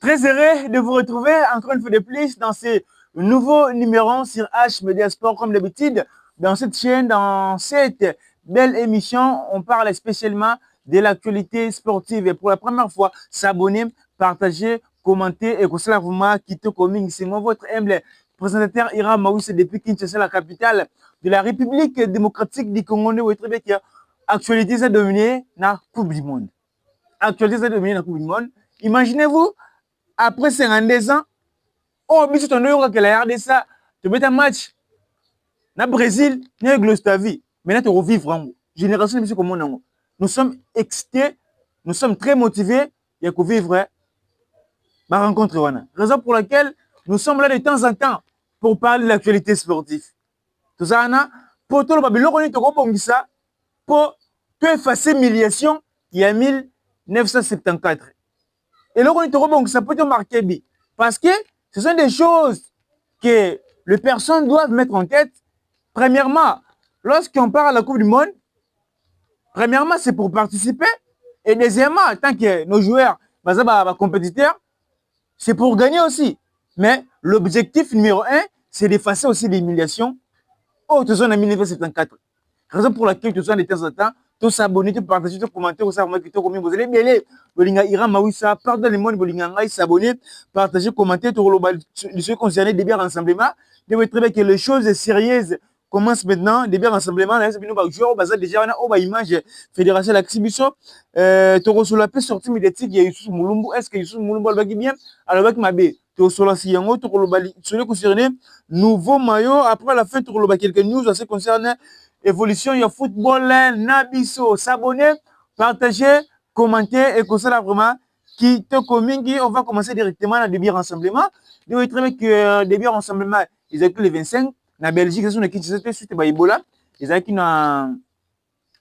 Très heureux de vous retrouver encore une fois de plus dans ce nouveau numéro sur H Media Sport comme d'habitude. Dans cette chaîne, dans cette belle émission, on parle spécialement de l'actualité sportive. Et pour la première fois, s'abonner, partager, commenter et que cela vous quitte coming. C'est moi votre humble présentateur Ira Maousse depuis Kinshasa, la capitale de la République démocratique du Congo. Actualité ça dominé la Coupe du Monde. Actualité ça dominé la Coupe du Monde. Imaginez-vous après 52 ans, oh, biso tondo yoka que la RDC, tu mets un match, na Brésil, na Glostavi, maintenant tu revivre. Génération de comme on. Nous sommes excités, nous sommes très motivés, il y a que vivre ma rencontre. Raison pour laquelle nous sommes là de temps en temps pour parler de l'actualité sportive. Tout ça, pour tout le monde, pour effacer l'humiliation, il y a 1974. Et là, ça peut te marquer. Parce que ce sont des choses que les personnes doivent mettre en tête. Premièrement, lorsqu'on part à la Coupe du Monde, premièrement, c'est pour participer. Et deuxièmement, tant que nos joueurs, compétiteurs, c'est pour gagner aussi. Mais l'objectif numéro 1, c'est d'effacer aussi l'humiliation. Oh, tout ça en 1974. Raison pour laquelle tout ça de temps en temps, tout s'abonner, tout partager, tout commenter, tout ça, vous allez bien les Ira Maouissa, pardon le monde, vous s'abonner, partager, commenter, tout le ceux concernés des biens rassemblement. Vous voyez très bien que les choses sérieuses commencent maintenant, des biens rassemblement, là, c'est déjà, on a image, fédération l'exhibition, tout sur la paix sortie médiatique, il y a Youssou Moulumbu, est-ce que Youssou Moulumbu va bien? Alors, avec ma baie, tout sur la Siyango, tout sur le concerné, nouveau maillot, après la fin, tout le quelques news, à ce concerne évolution, il y a football, nabiso, s'abonner, partager, commenter et que ça là vraiment qui te communique. On va commencer directement dans le début rassemblement. Vous voyez très bien que début rassemblement, ils ont que les 25. La Belgique, c'est une équipe qui s'est suite à Ebola. Ils ont qui dans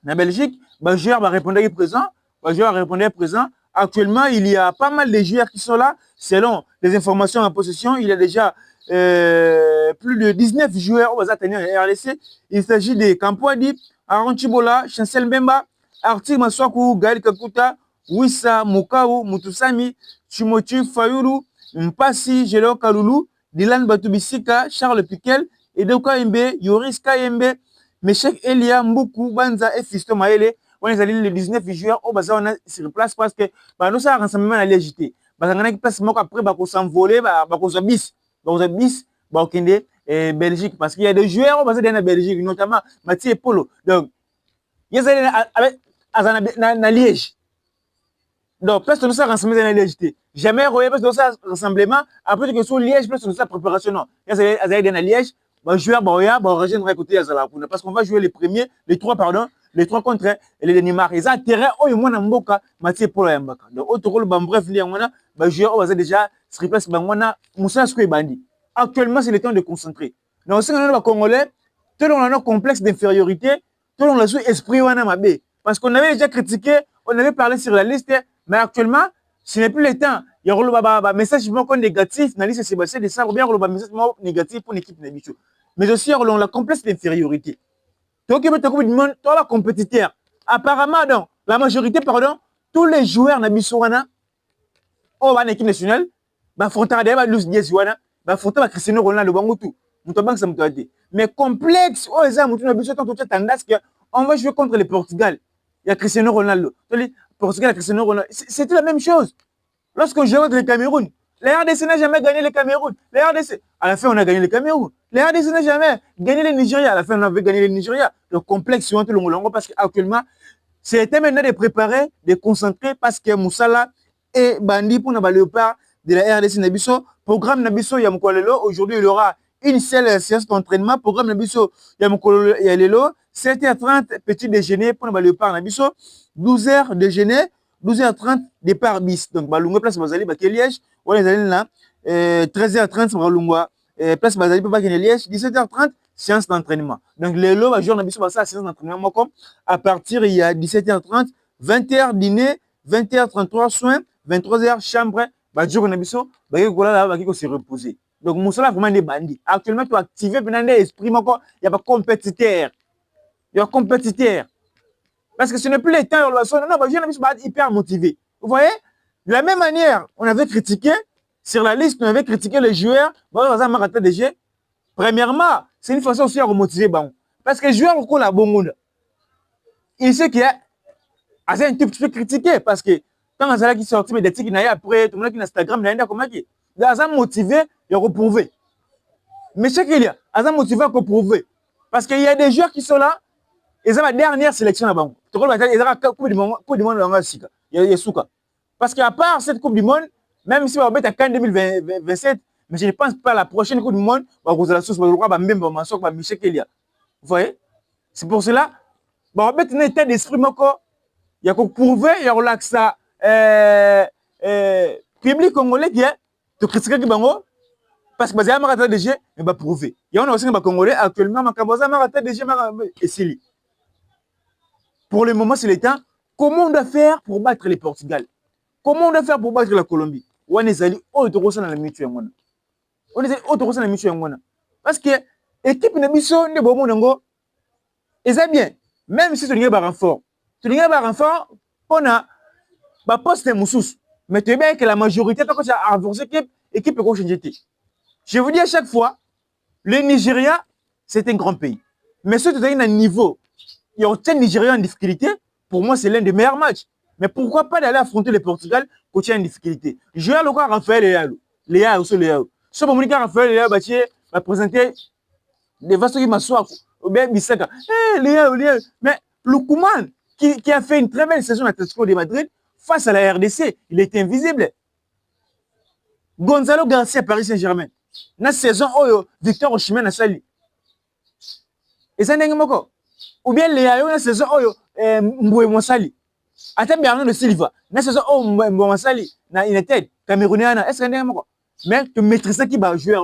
la Belgique, le joueur va répondre présent. Le joueur va répondre présent. Actuellement, il y a pas mal de joueurs qui sont là. Selon les informations en possession, il y a déjà plus de 19 joueurs au tenir RDC. Il s'agit de Kampoadi, Aaron Chibola, Chancel Mbemba, Arthur Maswaku, Gaël Kakuta, Wissa Mukau, Mutusami, Chimochi Fayulu, Mpasi, Gelo Kalulu, Dylan Batubisika, Charles Piquel, Edoka Mbe, Yoris Kayembe, Meshek Elia, Mbuku, Banza et Fisto Maele. On est allé les 19 joueurs au bazar, on a sur place parce que nous sommes rassemblement à l'égité. Parce qu'on a place après, on s'envoler, on bis. Donc, bis, Belgique, parce qu'il y a des joueurs basés dans la Belgique, notamment Mathieu Polo. Donc, il y a Liège. Donc, place de nous rassemblement dans la légité. Jamais, place de nous rassemblement, après que sur Liège, place de nous préparation. Non, il y a dans Liège, les joueurs, parce qu'on va jouer les trois contre les Neymar. Ils ont intérêt, au moins, en Mboka, Mathieu Polo et Mbaka. Donc, autre rôle, bref, les joueurs, déjà, se replace, Moussa Skoué Bandi. Actuellement, c'est le temps de concentrer. Donc, si on a Congolais, tout le monde a un complexe d'infériorité, tout le monde a un esprit Wanamabé. Parce qu'on avait déjà critiqué, on avait parlé sur la liste, mais actuellement, ce n'est plus le temps. Il y a un message négatif, dans la liste Sébastien de ça, ou bien un message négatif pour l'équipe Nabichou. Mais aussi, on a la complexe d'infériorité. Donc, il y a la compétiteur. Apparemment, donc, la majorité, tous les joueurs Nabisouana, au équipe nationale, affronter des Luz Diezouana, affronter Cristiano Ronaldo, mais complexe, on va jouer contre le Portugal. Il y a Cristiano Ronaldo. Portugal, Cristiano Ronaldo. C'était la même chose. Lorsqu'on jouait contre le Cameroun, les RDC n'a jamais gagné le Cameroun. Les RDC, à la fin, on a gagné le Cameroun. Les RDC n'a jamais gagné le Nigeria. À la fin, on avait gagné le Nigeria. Le complexe, sur tout le monde, parce qu'actuellement, c'était maintenant de préparer, de concentrer, parce que Moussala et Bandi pour le léopard de la RDC Nabiso. Programme Nabiso Yamkolelo. Aujourd'hui, il y aura une seule séance d'entraînement. Programme Nabiso Yamkolelo. 7h30, petit déjeuner pour le léopard Nabiso. 12h déjeuner. 12h30, départ bis. Donc, Balunga, place Bazali, Liège. On est allé là. 13h30, Balunga, place Bazali, Liège. 17h30, séance d'entraînement. Donc, les lots, jour Nabiso, ça, séance d'entraînement. Comme à partir, il y a 17h30, 20h dîner, 20h33 soins, 23h chambre. Jour Nabiso, voilà, il faut se reposer. Donc, Moussala, vraiment des bandits. Actuellement, tu as activé l'esprit, il n'y a pas compétiteur. Il y a compétiteur. Parce que ce n'est plus le temps, non, je suis hyper motivé. Vous voyez, de la même manière, on avait critiqué, sur la liste, on avait critiqué les joueurs. Premièrement, c'est une façon aussi de remotiver. Parce que les joueurs ont la bonne. Il sait qu'il y a un tout petit peu critiqué. Parce que quand on a qui sorti, mais des titres qui n'aient après, tout le monde qui a Instagram, il y a comment qui est motivé et reprouvé. Mais ce qu'il y a, ils sont motivés à reprouver. Parce qu'il y a des joueurs qui sont là, ils ont la dernière sélection là-bas. Ils ont la Coupe du Monde dans la Sika. Il y a Souka. Parce qu'à part cette Coupe du Monde, même si on va mettre à Cannes 2027, mais je ne pense pas la prochaine Coupe du Monde, on va la sauce, on va même Michel Kelia. Vous voyez? C'est pour cela, on va mettre un état d'esprit, il y a qu'on prouver, il y a que ça, public congolais qui est, de critiquer qui bango, parce que bah, il y a des jeux, il va prouver. Il y a aussi des Congolais actuellement, des jeux, et pour le moment, c'est le temps. Comment on doit faire pour battre les Portugal? Comment on doit faire pour battre la Colombie? On est allé au-delà dans la mutuelle. On est allé au-delà dans la mutuelle. Parce que l'équipe de Bisso, ne bon monongo, et c'est bien. Même si tu n'as pas renfort, on a un poste de Moussous. Mais tu es bien que la majorité, quand tu as renforcé l'équipe peut changer. Je vous dis à chaque fois, le Nigeria, c'est un grand pays. Mais si tu as un niveau, il y a un Nigeria en difficulté, pour moi, c'est l'un des meilleurs matchs. Mais pourquoi pas d'aller affronter le Portugal quand il y a une difficulté? Je vais le voir Raphaël Léao. Léao, c'est Léao. Ce moment où Raphaël Léao va présenter des vastes qui m'assoient. Ou bien Bissaka. Léao. Mais le Kouman, qui a fait une très belle saison à l'Atlético de Madrid, face à la RDC, il était invisible. Gonzalo Garcia, Paris Saint-Germain. Dans saison, Victor Osimhen a sali. Et ça n'est pas. Ou bien Léao, dans la saison, Mboué Monsali. Attends, Bernardo Silva. Dans la saison, Mboué Monsali. Dans United, Camerounais. Est-ce que n'est pas? Mais tu maîtrises qui va jouer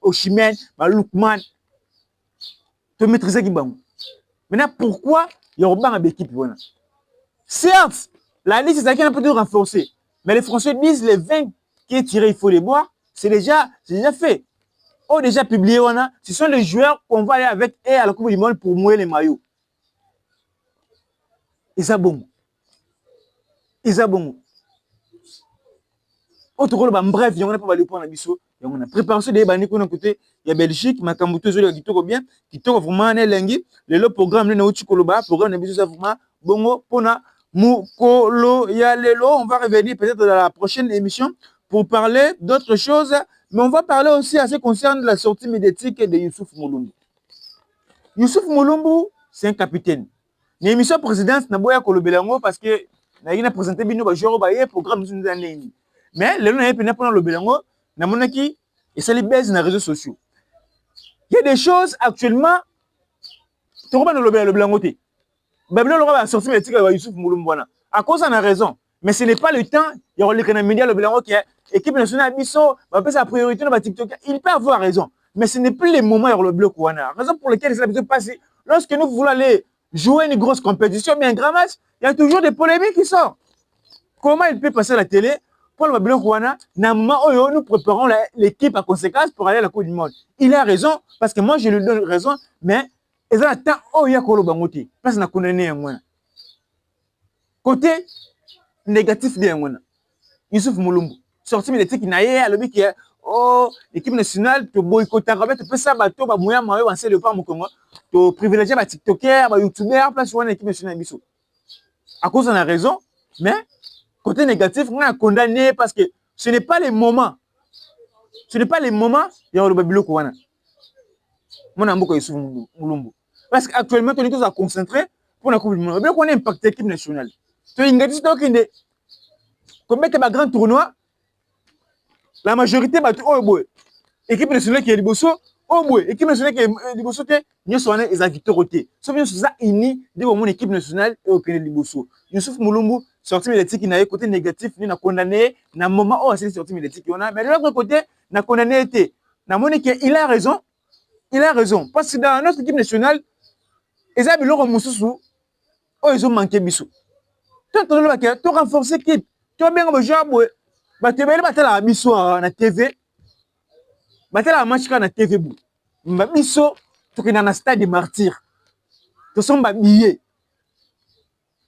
Osimhen, Lookman. Tu maîtrises qui va. Maintenant, pourquoi il y a un banc d'équipe? Certes, la liste, c'est ça qui a un peu renforcé. Mais les Français disent les 20 qui est tiré, il faut les boire. C'est déjà fait. On a déjà publié, ce sont les joueurs qu'on va aller avec et à la Coupe du Monde pour mouiller les maillots. Et ça bon. Autre bref, il y a pas le point à biso. Il y a préparation des bannis qu'on a côté. Il y a Belgique, Makambuto, qui tourne bien, qui tourne vraiment en lengi. Le programme le Naouti Koloba, programme de biso vraiment bongo pona Mukolo Yalelo. On va revenir peut-être dans la prochaine émission pour parler d'autres choses. Mais on va parler aussi à ce qui concerne la sortie médiatique de Youssouf Moulumbu. Youssouf Moulumbu, c'est un capitaine. L'émission présidence n'a pas Kolobelango parce que n'a présenté bien nos joueurs au programme nous année. Mais le nom est pas pendant le Belango, n'a mon qui et ça les baisse dans les réseaux sociaux. Il y a des choses actuellement. Tu comprends le Belango té. Babylone va sortir médiatique avec Youssouf Moulumbu. À cause on a raison. Mais ce n'est pas le temps. Il y aura les médias le Belango qui est équipe nationale Bisso, va passer sa priorité dans TikTok. Il peut avoir raison. Mais ce n'est plus le moment il y aura le bloc ou la raison pour laquelle il s'est passé. Lorsque nous voulons aller jouer une grosse compétition, mais un grand match, il y a toujours des polémiques qui sortent. Comment il peut passer à la télé pour le bloc ou nous préparons l'équipe à conséquence pour aller à la Coupe du Monde. Il a raison parce que moi je lui donne raison, mais ils ont le temps où il y a Kolo Bangote. Parce qu'on a condamné un mois. Côté négatif de Yangwana, Youssouf Moulumbu, sorti médiatique qui n'a pas le qui est l'équipe nationale, tu boycotter, tu peux ça, tu vas mouiller, tu vas le pas mon Congo, tu privilégier les TikTokers, les YouTubers, place sur l'équipe nationale Bissau. À cause on a raison, mais côté négatif, on a condamné parce que ce n'est pas les moments. Ce n'est pas les moments, il y a le babilo Kouana. Mon amour Youssouf Moulumbu. Parce qu'actuellement, on est tous à concentrer pour la Coupe du Monde. On a impacté l'équipe nationale. Tu as une combien de grands tournois, la majorité de l'équipe nationale qui est Liboso, l'équipe nationale qui est Liboso, nous sommes les victoires. Sauf que nous sommes unis de mon équipe nationale et au Kenya Liboso. Youssouf Moulumbu, sorti médiatique, il y a un côté négatif, il a condamné, dans un moment où c'est sorti médiatique, mais de l'autre côté, il a condamné été. Il a raison. Il a raison. Parce que dans notre équipe nationale, ils ont mis Moussou, ils ont manqué Bissou. Tu as renforcé l'équipe. Tu as bien joué. Tu as bien Bissou na TV. Tu as match na TV. Bissou, tu es dans un stade de martyr. Tu es billets.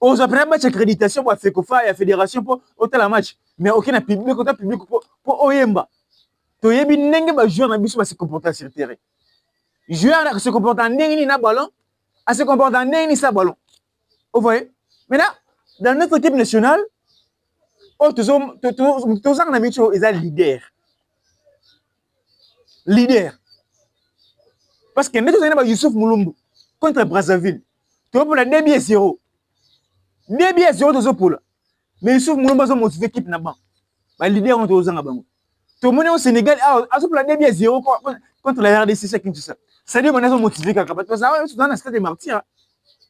aux après match accréditation pour FECOFA et la fédération pour autant la match mais aucun public autant public pour oyemba to yebi ndenge ba joueur na biso ba se comporter sur terrain joueur na se comporter ndenge ni na ballon à se comporter ndenge ni sa ballon vous voyez maintenant dans notre équipe nationale oh tous na micho ils sont leader parce que nous avons Youssouf Moulumbu contre Brazzaville tu pour la 2-0 2-0 pour là mais Youssouf Moulumbu a motivé l'équipe na banc ba leader on tozanga bango to mona au Sénégal a sur la 2-0 contre la RDC c'est Kinshasa ça dit mona motivé kaka parce que ça dans la stade de martyr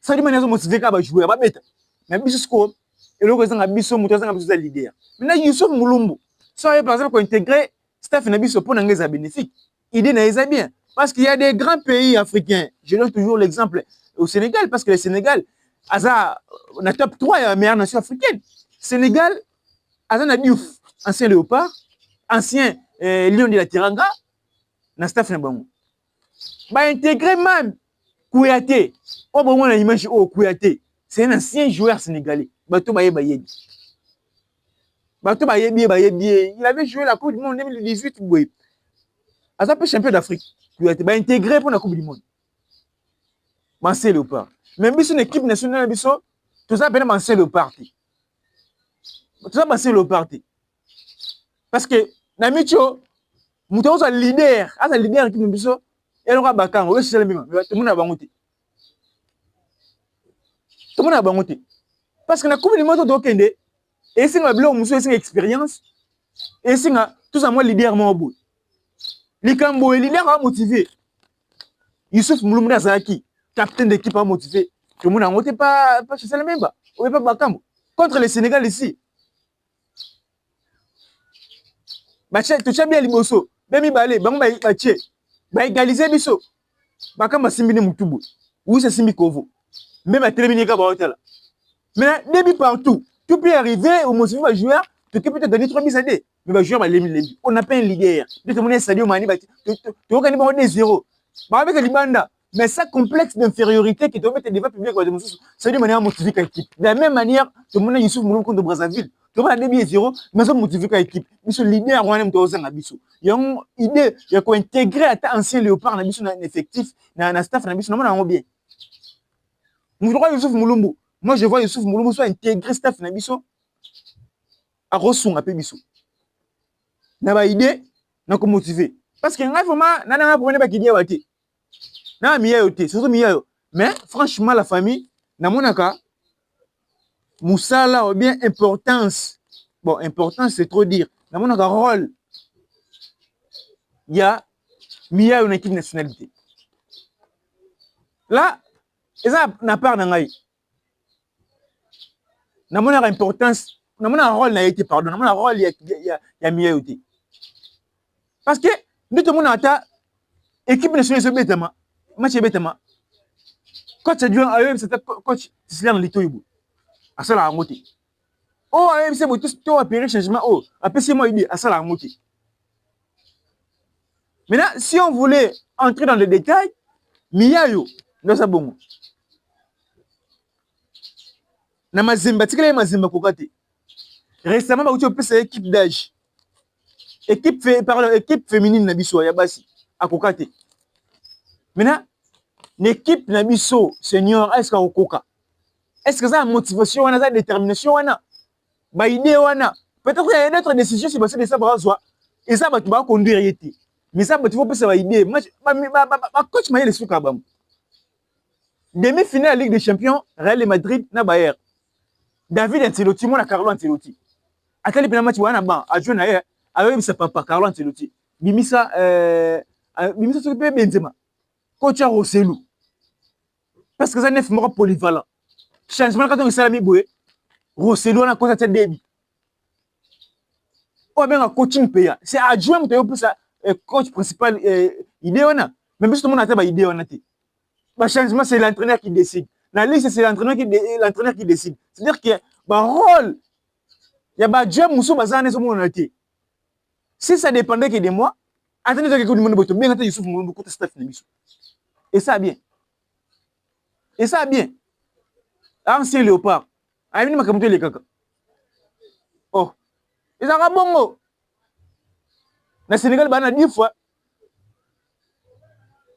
ça dit mona motivé kaka ba jouer ba beta mais biso score et le rezanga biso moto zanga biso leader maintenant Youssouf Moulumbu ça par exemple ko intégrer staff na biso pour ngeza bénéfique idée na bien parce qu'il y a des grands pays africains je donne toujours l'exemple au Sénégal parce que le Sénégal aza na top 3 ya meilleure nation africaine Sénégal Azana Diouf ancien Léopard ancien Lion de la Teranga na staff na bango ba intégrer même Kouyaté o bon on a image au Kouyaté c'est un ancien joueur sénégalais bato ba yebi il avait joué la Coupe du Monde en 2018 boy Azapé champion d'Afrique Kouyaté ba intégrer pour la Coupe du Monde ancien Léopard même biso une équipe nationale biso tout ça ben ancien Léopard tout ça ancien Léopard parce que na micho muto oza leader équipe de biso et on va bakango we c'est le même tout le monde a bangoté tout le monde a bangoté parce que na coupe du monde do kende et singa blo muso et singa expérience et singa tout ça moi leader mo bo likambo et leader a motivé Youssouf Moulumbu Azaki capitaine d'équipe a motivé tout le monde a motivé pas c'est le même on pas bakango contre le Sénégal ici bache to chabia liboso bemi balé bango bache ba égaliser biso bakamba simbini mutubu où c'est simbi kovo même à terminer ka ba hôtel mais début partout tout peut arriver au motivé va joueur tu peux te donner 3 buts à 2 mais va joueur va les on n'a pas un leader de te mener Sadio Mané ba tu gagner ba 2-0 ba avec libanda mais ça complexe d'infériorité qui te met devant public quoi de Sadio Mané a motivé l'équipe de la même manière te mener Youssouf Moulumbu contre Brazzaville tu vas 2-0 mais ça motive l'équipe biso leader wana mtoza na biso yang idée ya ko intégrer ata ancien Léopard na biso na effectif na staff na biso na mona bien Youssouf Moulumbu moi je vois Youssouf Moulumbu soit intégrer staff na biso a resunga pe biso na ba idée na ko motiver parce que ngai vraiment na problème ba kidia wate na miya yote surtout miya yo mais franchement la famille na monaka Moussala ou bien importance. Bon, importance c'est trop dire. Dans mon rôle, il y a une équipe nationalité. Là, ça n'a pas d'angaï. Dans mon importance, dans mon rôle n'a été pardon. Dans mon rôle, il y a mieux. Parce que nous tout le monde a équipe nationale c'est bêtement, match bêtement. Coach adjoint à c'était coach Sylvain Litoyibou. À ça la montée. Oh, c'est bon, tout opérer changement. Oh, après c'est moi idée à ça la montée. Maintenant, si on voulait entrer dans les détails, miyayo dans sa bon. Na mazimba, tikale mazimba kokate. Récemment, ba uti opesa équipe d'âge. Équipe féminine na biso ya basi à kokate. Maintenant, l'équipe na biso senior est-ce ka okoka? Est-ce que ça a motivation, on a la détermination, on a ba idée, on a peut-être qu'il y a d'autres décisions si parce que ça va soit et ça va tu vas conduire mais ça tu faut pas ça idée moi coach m'a les sous kabam demi-finale Ligue des Champions Real Madrid na Bayern David Ancelotti mon Carlo Ancelotti atali pena match wana ba adjoint na ye avec sa papa Carlo Ancelotti bimisa sur le Benzema coach Rosselu parce que ça neuf mort polyvalent changement quand on s'est mis boué Rosselu na côté tête débit ou bien un coaching payant c'est adjoint pour ça coach principal idée on a même si tout le monde a pas idée on a été bah changement c'est l'entraîneur qui décide la liste c'est l'entraîneur qui décide c'est-à-dire que bah rôle il y a bah Dieu Moussou bazane sur mon été si ça dépendait que de moi attendez que tout le monde boto bien attendez Youssouf Moulumbu côté staff Nemisu et ça bien ancien Léopard ayini makambo les kaka. Oh, ils ont bongo. Na Sénégal bana 10 fois.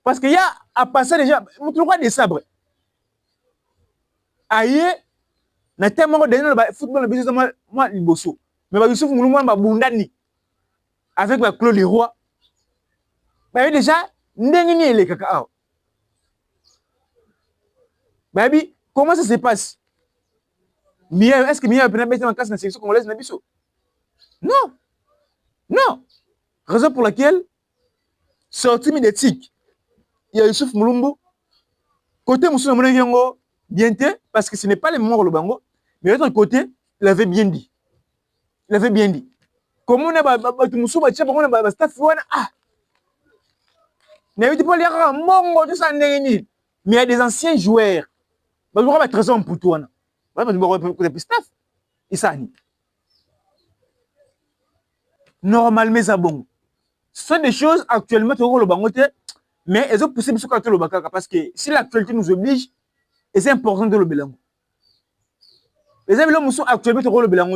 Parce qu'il y a à passer déjà le roi des sabres. Aïe, na tellement de football business moi liboso. Mais ba Youssouf Mouloumou ba bundani avec ba Claude Leroy. Bah déjà ndenge ni les kaka. Baby, comment ça se passe? Est-ce que Mia a pu en casse dans la sélection congolaise Nabiso? Non. Non. Raison pour laquelle, sortie médiatique, il y a Youssouf Moulumbu. Côté Moussou Namouna bien dit, parce que ce n'est pas le moment le bango, mais de l'autre côté, il avait bien dit. Il avait bien dit. Comment on a Moussou Batia, comment on a staff, ah. N'avez pas l'air à mongo, tout ça, mais il y a des anciens joueurs. Bah, vous avez raison pour toi. Staff. Et ça, normalement, ça bon. Ce sont des choses actuellement qui le bangote, mais elles ont poussé le bakaka parce que si l'actualité nous oblige, et c'est important de le bilan. Les amis sont actuellement le bilan,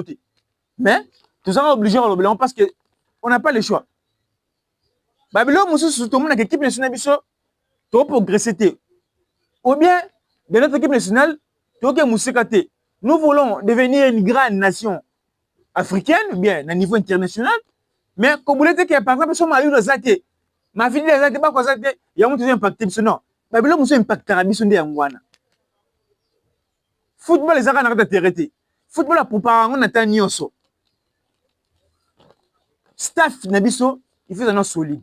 mais tout ça est obligé de le bilan parce que on n'a pas le choix. Babylone Moussou surtout mon équipe nationale pour progresser. Ou bien de notre équipe nationale, nous voulons devenir une grande nation africaine, bien à niveau international. Mais comme vous l'avez dit, par exemple, si on a eu le Zate, ma fille a Zate, pas Zate, il y a un impact. Non, Babylone Moussou impact Carabisson de Angwana. Football, les arts n'ont pas football, pour parler, on attend Nyoso. Staff Nabiso, il faut un solide.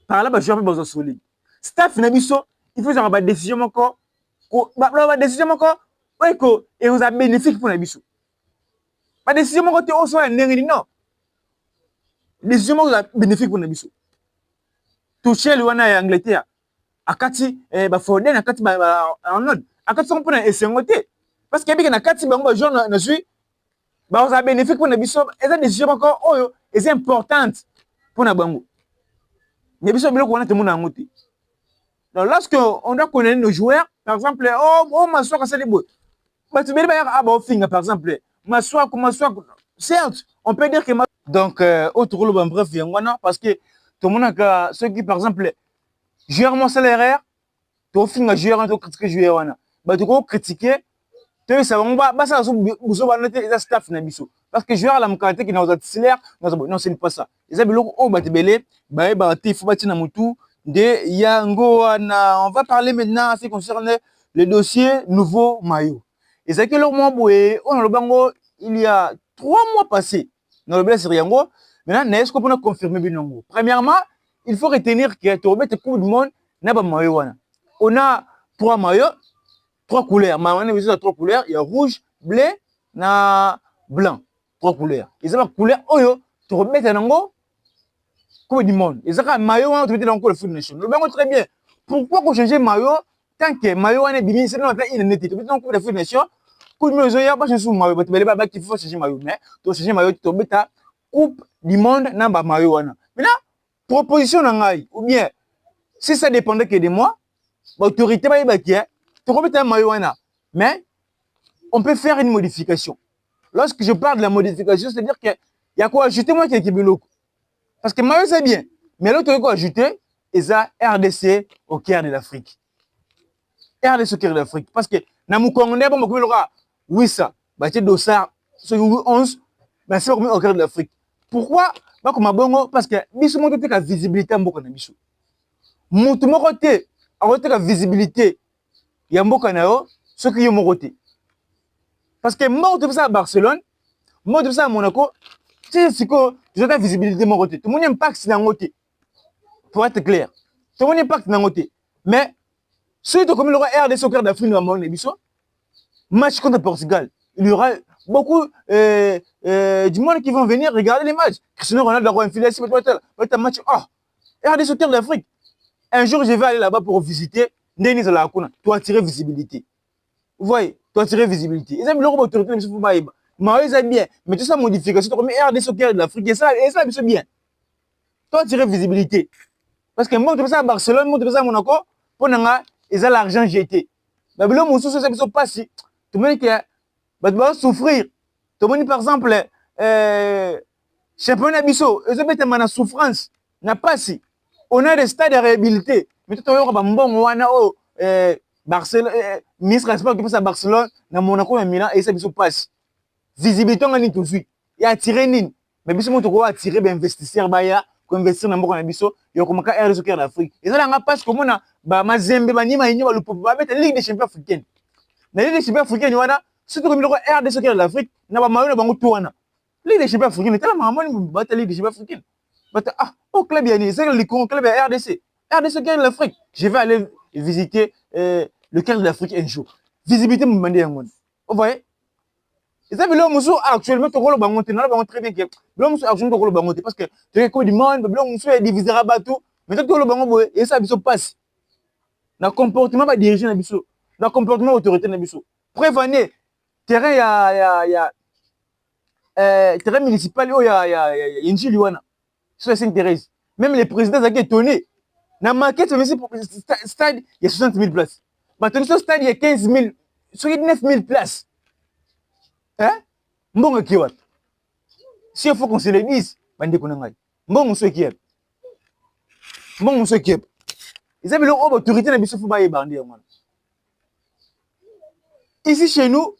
Par là, je vais besoin solide. Staff Nabiso, il faut avoir des décisions encore. La décision encore, et vous avez bénéfique pour Nabiso. La décision encore, tu as non. Décision bénéfique pour Nabiso. Toucher le Wana et Angleterre. Akati, Foden, Akati, Arnold. Akati, on peut essayer. Parce qu'il y a Akati, je suis. Vous avez bénéfique pour Nabiso. Et cette décision encore, est importante pour Nabango. Nabiso, il y a tout le monde. Donc, lorsqu'on doit connaître nos joueurs, par exemple, Massoua, c'est les beaux. Mais tu veux dire, par exemple, Massoua, certes, on peut dire que. Donc, autre rôle, bref, parce que tout le monde a ceux qui, par exemple, joueur mon salaire, tu as fait un joueur, tu as critiqué joueur, tu as critiqué, tu as ça, ça, staff, parce que joueur, la qualité qui n'a pas de non, ce n'est pas ça. Les amis, on va parler maintenant en ce qui concerne le dossier nouveau maillot. Et c'est que le mois il y a 3 mois passés, dans le blessé Riango, maintenant, est-ce qu'on peut confirmer Binongo? Premièrement, il faut retenir que tu remets Coupe du Monde, n'a pas maillot. On a 3 maillots, 3 couleurs. On a 3 couleurs, il y a rouge, bleu, na blanc. 3 couleurs. Et ça, la couleur, tu remets Nango, Coupe du Monde. Et ça, le maillot, tu mets encore le foot nation. Le bango très bien. Pourquoi qu'on change maillot tant que maillot est bimi, c'est non, il est net. Tu mets encore le foot nation. Coupe du Monde, il y a pas changer maillot. Tu mets pas qu'il faut changer maillot. Mais tu changer maillot, tu mets ta Coupe du Monde, n'a pas maillot. Maintenant, proposition n'angai. Ou bien, si ça dépendait que de moi, l'autorité va y bâtir. Tu remets un maillot. Mais, on peut faire une modification. Lorsque je parle de la modification, c'est-à-dire qu'il y a quoi ajouter moi qui est Kibiloko. Parce que maillot c'est bien, mais l'autre quoi ajouter, et ça RDC au cœur de l'Afrique. RDC au cœur de l'Afrique. Parce que dans mon Congolais, bon, oui ça, bah tu dossard, ce 11, bah c'est au cœur de l'Afrique. Pourquoi? Bah comme bongo, parce que biso monte la visibilité mboka na biso. Mutu moko te, a la visibilité ya mboka na yo, ce qui est moroté. Parce que moi, je ça à Barcelone, moi, je ça à Monaco, tu sais, tu as la visibilité mon côté. Tout le monde impact dans côté. Pour être clair. Tout le monde impact dans côté. Mais, si tu comme le RDC au cœur d'Afrique, match contre Portugal, il y aura beaucoup du monde qui vont venir regarder les matchs. Cristiano Ronaldo aura une filiation, un match. Oh, RDC au cœur d'Afrique. Un jour, je vais aller là-bas pour visiter. Denis Alakuna, tu attirer visibilité. Vous voyez, tu attirer visibilité. Ils aiment leur autorité, mais ils aiment bien. Mais tout ça, modification, tu remets RDC au cœur de l'Afrique. Et ça, c'est bien. Tu attirer visibilité. Parce que moi, je fais ça à Barcelone, moi, je fais ça à Monaco, pour ils ont l'argent jeté. Mais là, mon souci, c'est pas si. Tu me dis que bato basouffrir tomoni par exemple championnat biso ezobetama na souffrance na pasi on a des stades à réhabiliter mais toyoka bambongo wana oyo ministre ya sport akipesa Barcelone na Monaco na Milan eyesa biso pasi visibilité nga nini tozwi ya attiré nini mais biso moto ko attiré bainvestisseur baya koinvestir na mboka na biso yokomaka RDC au cœur d'Afrique ezalanga pasi komona bamazembe banyima yinyo balupopo babeta ligue des champions africaine na ligue des champions africaine wana surtout comme iloko RDC au cœur d'Afrique na bamayo na bango to wana ligue des champions africaine tala mamoni bata ligue des champions africaine bata au club yani c'est le club ya RDC au cœur de l'Afrique je vais aller visiter le cœur de l'Afrique un jour visibilité me demander yango vous voyez et ça bilo musu actuellement to kolo bango te na bango très bien que bilo musu actuellement to kolo bango te parce que tu es quoi du monde bilo musu est divisé rabatou mais to kolo bango boye et ça biso passe na comportement ba diriger na biso na comportement autorité na biso prévenir terrain ya terrain municipal o ya Njili wana sur Sainte-Thérèse même les présidents zaki étonné na maquette mais c'est pour stade il y a 60 000 places maintenant ce stade il y a 15 000 sur 9 000 places. Hein? Mbongo kiwa. Si il faut qu'on se le dise, bande konangai. Mbongo so kiep. Mbongo so kiep. Ils avaient leur autorité na biso fu ba yebande ngwana. Ici chez nous,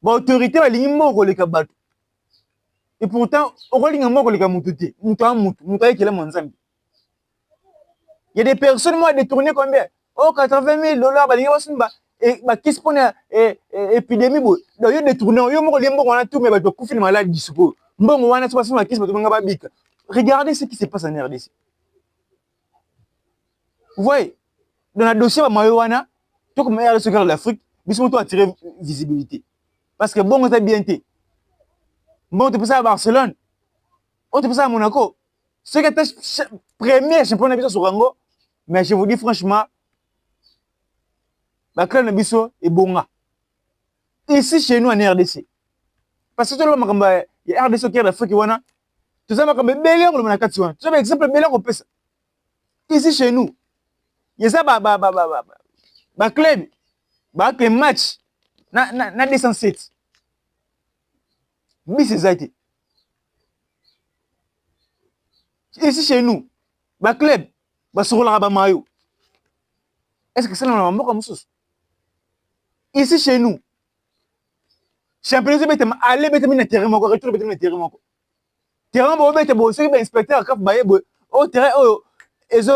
ba autorité ba lingi mbongo le kabatu. Et pourtant, au lingi mbongo le kamututé, mutu ayekela mwanzambi. Il y a des personnes moi détourné combien? Oh 80 000 dollars ba lingi basimba. Et qu'est-ce qu'on a épidémie bo yo détourné yo moko lembo on a tout mais ba to kufina malade disuko mbongo wana so basima kisi bato ngaba bika regardez ce qui se passe en RDC vous voyez dans le dossier ba mayo wana to comme RDC de l'Afrique biso to attirer visibilité parce que bongo ta bien té bon tu peux ça à Barcelone on te peut ça à Monaco ce qui est premier championnat biso sur Rango mais je vous dis franchement bakla na biso ebonga ici chez nous en RDC parce que tout le monde il y a RDC qui est l'Afrique wana tout ça makambe belé ko na kati wana tout ça exemple belé ko pesa ici chez nous il y a ça ba club ba que match na 207 mais c'est ça été ici chez nous ba club ba sokola ba mayo est-ce que c'est na mboka mususu ici chez nous championnat betem aller betem na terrain moko retour betem na terrain moko terrain bo betem bo so be inspecteur kaf baye bo au terrain o ezo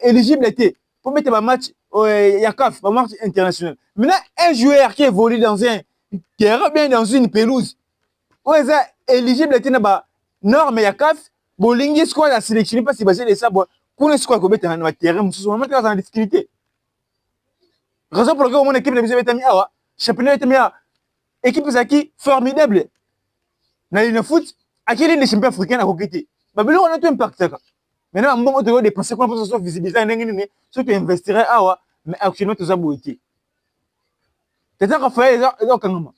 éligible été pour mettre un match ya CAF un match international maintenant un joueur qui évolue dans un terrain bien dans une pelouse ou est éligible été na ba norme ya CAF bo lingi squad la sélectionné pas si basé de ça bo kuna squad ko betem na terrain mususu on mettre en difficulté raison pour laquelle mon équipe de betem awa championnat était meilleur équipe zaki formidable na le foot akili les champions africains à côté babelo on a tout impact ça maintenant mbongo to dépenser quoi pour ça visibilité ndenge nini so tu investirais awa mais actuellement tout ça boité tata Raphaël eza kangama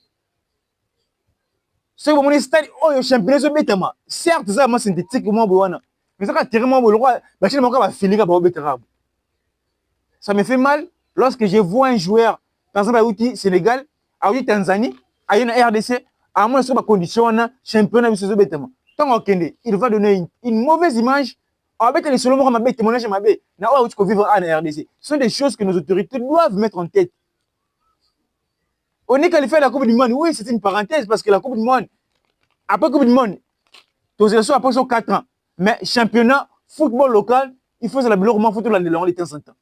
c'est bon stade oh championnat so betama certes ça moi synthétique moi bowana mais ça ka terrain bo lokwa ba chine moko ba filika ba betara ça me fait mal lorsque je vois un joueur par exemple à Sénégal, à Tanzanie, à une RDC, à moins sur ma condition, championnat de ce bêtement. Tant il va donner une mauvaise image. Avec les seuls mots, ma bête, mon âge, ma bête, n'a pas où vivre en RDC. Ce sont des choses que nos autorités doivent mettre en tête. On est qualifié à la Coupe du Monde. Oui, c'est une parenthèse parce que la Coupe du Monde, après la Coupe du Monde, tous les après 4 ans. Mais championnat, football local, il faut que la bilan football l'année de temps en temps.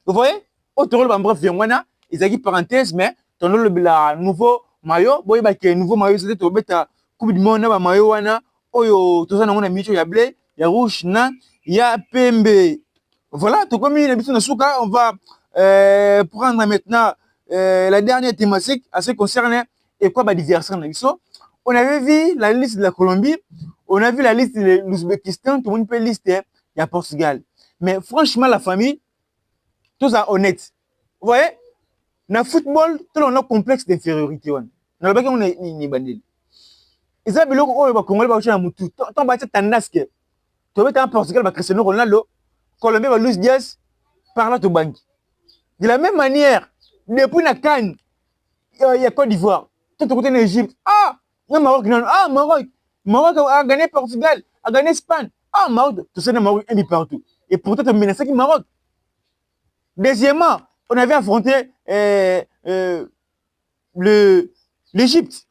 Vous voyez? Autour de bref wana ezaki parenthèse mais ton le nouveau maillot boy ba ke nouveau maillot c'était to beta coupe du monde ba maillot wana oyo to sana ngona micho ya bleu ya rouge na ya pembe voilà to comme une habitude na suka on va prendre maintenant la dernière thématique à ce qui concerne et quoi ba diversion na biso on avait vu la liste de la Colombie on a vu la liste de l'Ouzbékistan tout le monde peut liste il y a Portugal mais franchement la famille tout ça honnête. Vous voyez, dans le football, tout le monde a un complexe d'infériorité. Dans le bac, on est ni bandit. Et ça, le Congolais va jouer à Moutou. Tant que tu as un asque, tu vas être en Portugal, Cristiano Ronaldo, Colombie va Luis Diaz, par là, tu banques. De la même manière, depuis la Cannes, il y a Côte d'Ivoire. Tout le côté en Égypte. Ah, il y a Maroc. Ah, Maroc. Maroc a gagné Portugal, a gagné Espagne. Ah, Maroc. Tout ça, le Maroc est partout. Et pourtant, tu as menacé qui Maroc. Deuxièmement, on avait affronté l'Égypte.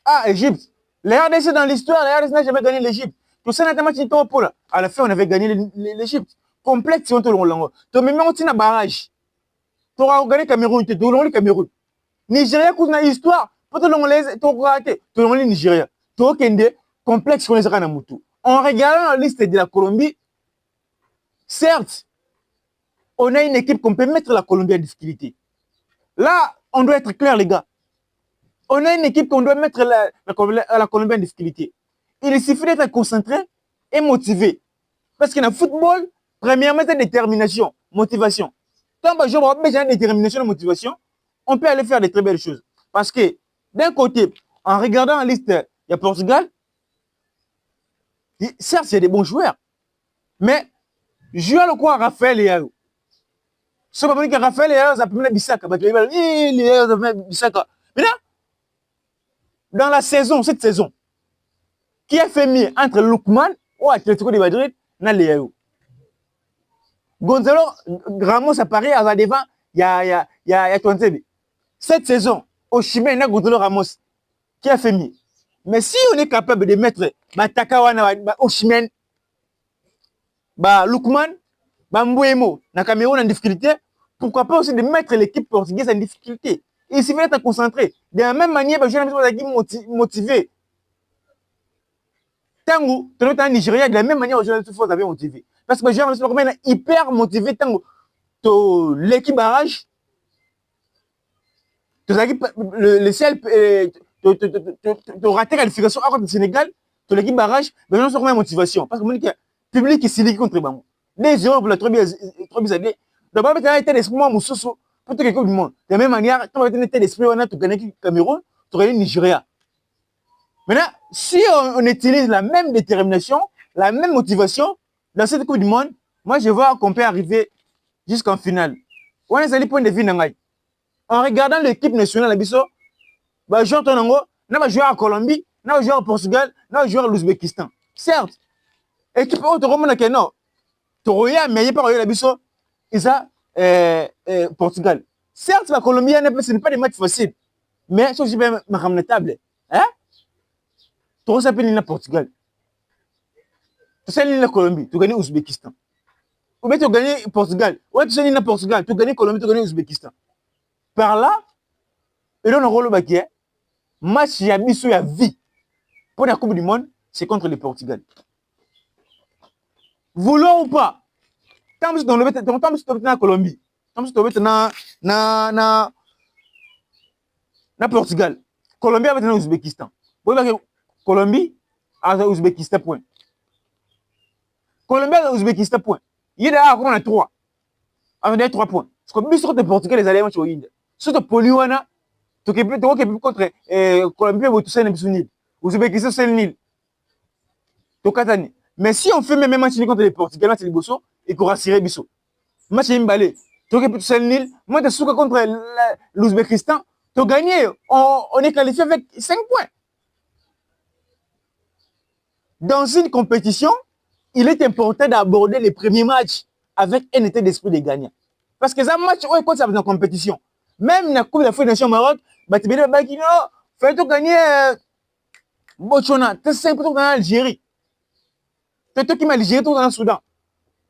Ah, Égypte. Les RDC dans l'histoire, les RDC n'a jamais gagné l'Égypte. Tout ça, n'a match pour là. À la fin, on avait gagné l'Égypte. Complète, si on te l'a. Tu as même un barrage. Tu auras gagné Cameroun, tu as gagné le Cameroun. Nigeria, coup dans l'histoire, pour te l'onglaise, tu as raté. Tu as gagné Nigeria. Tu as gagné complexe qu'on les a gagné. En regardant la liste de la Colombie, certes, on a une équipe qu'on peut mettre la Colombie en difficulté. Là, on doit être clair, les gars. On a une équipe qu'on doit mettre la Colombie en difficulté. Il suffit d'être concentré et motivé. Parce que dans le football, premièrement, c'est détermination, motivation. Tant que je vois besoin de détermination et de motivation, on peut aller faire de très belles choses. Parce que, d'un côté, en regardant la liste, il y a Portugal. Certes, il y a des bons joueurs. Mais, joueur le quoi, Raphaël et Yao. Ce qu'on dit que Raphaël et Yao, ça peut mettre Bissaka. Maintenant, dans la saison, cette saison, qui a fait mieux entre Lookman ou Atlético de Madrid, n'a Léo. Gonzalo Ramos à Paris, à devant, il y a 30. Cette saison, au Chimène, il y a Gonzalo Ramos qui a fait mieux. Mais si on est capable de mettre Matakawa au Chimène, Lookman, Mbouemo, na Cameroun en difficulté, pourquoi pas aussi de mettre l'équipe portugaise en difficulté? Il suffit d'être concentré. De la même manière, je suis motivé. Tango, tu es en Nigeria, de la même manière, je suis motivé. Parce que je suis hyper motivé. Tango, l'équipe barrage, le ciel, tu raté la qualification contre le Sénégal, l'équipe barrage, mais je suis en motivation. Parce que le public est silé contre Bango. Des euros pour la 3 années. D'abord, tu as été l'esprit, moi, Moussoso, pour toute l'équipe du monde. De la même manière, tu as été l'esprit, on a tout gagné le Cameroun, tu as gagné le Nigeria. Maintenant, si on utilise la même détermination, la même motivation dans cette Coupe du Monde, moi, je vois qu'on peut arriver jusqu'en finale. On est allé point de vue n'angai. En regardant l'équipe nationale, la joueur Tonango, n'a joué à Colombie, n'a joué au Portugal, n'a joué à l'Ouzbékistan. Certes, l'équipe autonome n'a non. Toroya, mais il n'y a pas la biso, Isa, Portugal. Certes, la Colombie, ce n'est pas des matchs faciles, mais c'est aussi bien table. Hein? Tu s'appelles le Portugal. Tu sais la Colombie, tu gagnes l'Ouzbékistan. Ou bien tu gagnes le Portugal. Ouais, tu sais le Portugal, tu gagnes Colombie, tu gagnes l'Ouzbékistan. Par là, et là, on a rôle baquet. Match, il y a biso, il y a vie. Pour la Coupe du Monde, c'est contre le Portugal. Voulons ou pas, tant que tu es dans la Colombie, tant que tu es dans Portugal, Colombie est dans l'Ouzbékistan. Colombie à l'Ouzbékistan, point. Colombie à l'Ouzbékistan, point. Il y a on a 3. Avec 3 points. Parce que sur le Portugal, les Allemands sont au sur le Poliwana, tu es contre Colombie, tu sais, c'est nul. Ouzbékistan, c'est nul. Mais si on fait même match contre les Portugais, c'est le Bosso, et qu'on rassurer Bisso. Match est balé. Tu es nul. Moi, tu es contre l'Ouzbékistan, tu as gagné. On est qualifié avec 5 points. Dans une compétition, il est important d'aborder les premiers matchs avec un état d'esprit de gagnant. Parce que ça match, on est dans compétition. Même dans la Coupe d'Afrique des Nations au Maroc, tu fais gagner Botswana, tu es 5 points dans l'Algérie. Tu es qui m'a Algérie, tout dans le Soudan.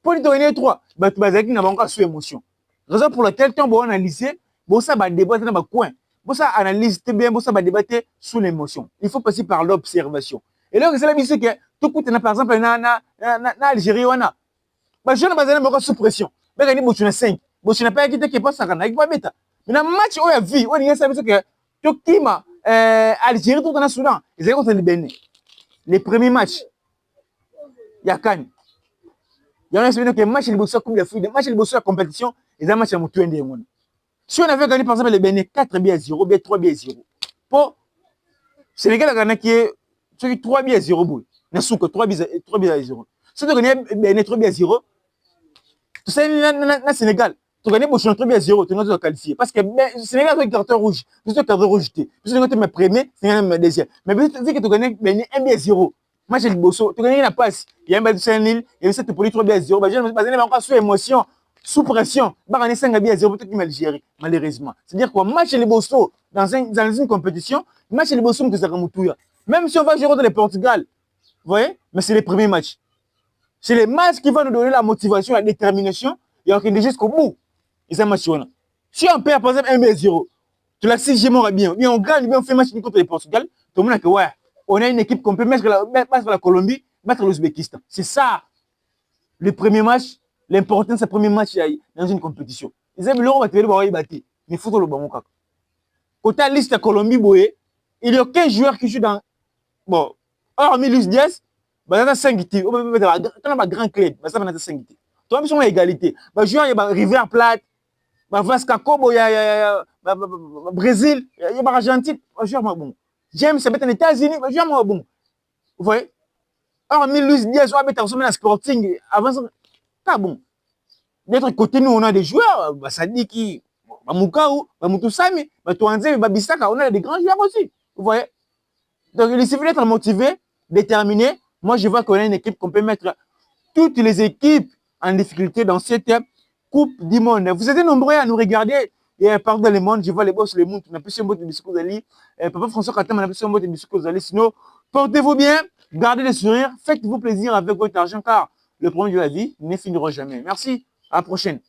Pour te gagner 3, tu vas avoir encore sous émotion. Raison pour laquelle tu as analysé, ça va débattre dans le coin. Ça analyse bien, ça va débattre sous l'émotion. Il faut passer par l'observation. Et là, c'est la mission que tout le monde, par exemple, en Algérie, je ne vais pas sous pression. Je vais gagner 5. Je ne vais pas quitter qui passe à Ghana. Mais dans le match, on a vu, on a vu que tout qui m'a Algérie, tout dans le Soudan, ils ont contre le Bénin. Les premiers matchs, il y a Cannes. Il y a un que le match, il bosse comme les fruits, le match, il bosse la compétition, ils ont un match à Moutou Ndé. Si on avait gagné, par exemple, le Bénin 4-0, bien 3-0. Pour Sénégal, Ghana qui est 3-0. Il y a 3-0. Si on a gagné Bénin 3-0, tu sais, le Sénégal, Tu gagnes pour chanter bien 0, tu vas qualifier. Parce que le Sénégal a un carton rouge. Tu as un carton rouge. Tu as un premier, c'est un deuxième. Mais vu que tu gagnes 1 bien 0, moi j'ai le bosso, tu gagnes la passe. Il y a un bel 5 000, il y a 7 pour 3 bien 0. Je vais encore sous émotion, sous pression. Il y a 5 bien 0 pour l'Algérie, malheureusement. C'est-à-dire quoi, match les bosso dans une compétition, match les bosso que ça va. Même si on va jouer contre le Portugal, vous voyez, mais c'est les premiers matchs. C'est les matchs qui vont nous donner la motivation, la détermination et on est jusqu'au bout. Et ça match. Si on perd par exemple 1-0, tu l'as 6 bien, bien on gagne, bien on fait match contre le Portugal, tout le monde a que ouais, on a une équipe qu'on peut mettre la Colombie, mettre l'Ouzbékistan. C'est ça. Le premier match, l'important c'est le premier match dans une compétition. Ils aiment l'euro, mais il faut le bon. Quand tu as la liste de Colombie, il y a 15 joueurs qui jouent dans. Bon, hormis Luis Diaz, bah, ça 5 tirs. On va un grand club, bah, ça va 5 tirs. Toi, ils sont à égalité. Bah, joueur, il y a River Plate, bah, Vasca Kobo, il y a Brésil, il y a Argentine. Bah, joueur, bon. James, ça va être les États-Unis, bah, joueur, bon. Vous voyez? Hormis Luis Diaz, on va mettre en Sporting. Avant ça, pas bon. D'autre côté, nous, on a des joueurs, bah, ça dit qui. Bah, Moukao, bah, Moutoussami, bah, Touanzé, bah, Bissaka, on a des grands joueurs aussi. Vous voyez? Donc, il suffit d'être motivé, déterminé. Moi, je vois qu'on a une équipe qu'on peut mettre toutes les équipes en difficulté dans cette Coupe du Monde. Vous êtes nombreux à nous regarder et partout dans le monde. Je vois les boss, le monde. On a plus un mot de discours d'Ali. Papa François Katam, on a plus un mot de discours d'Ali. Sinon, portez-vous bien, gardez le sourire, faites-vous plaisir avec votre argent car le problème de la vie ne finira jamais. Merci, à la prochaine.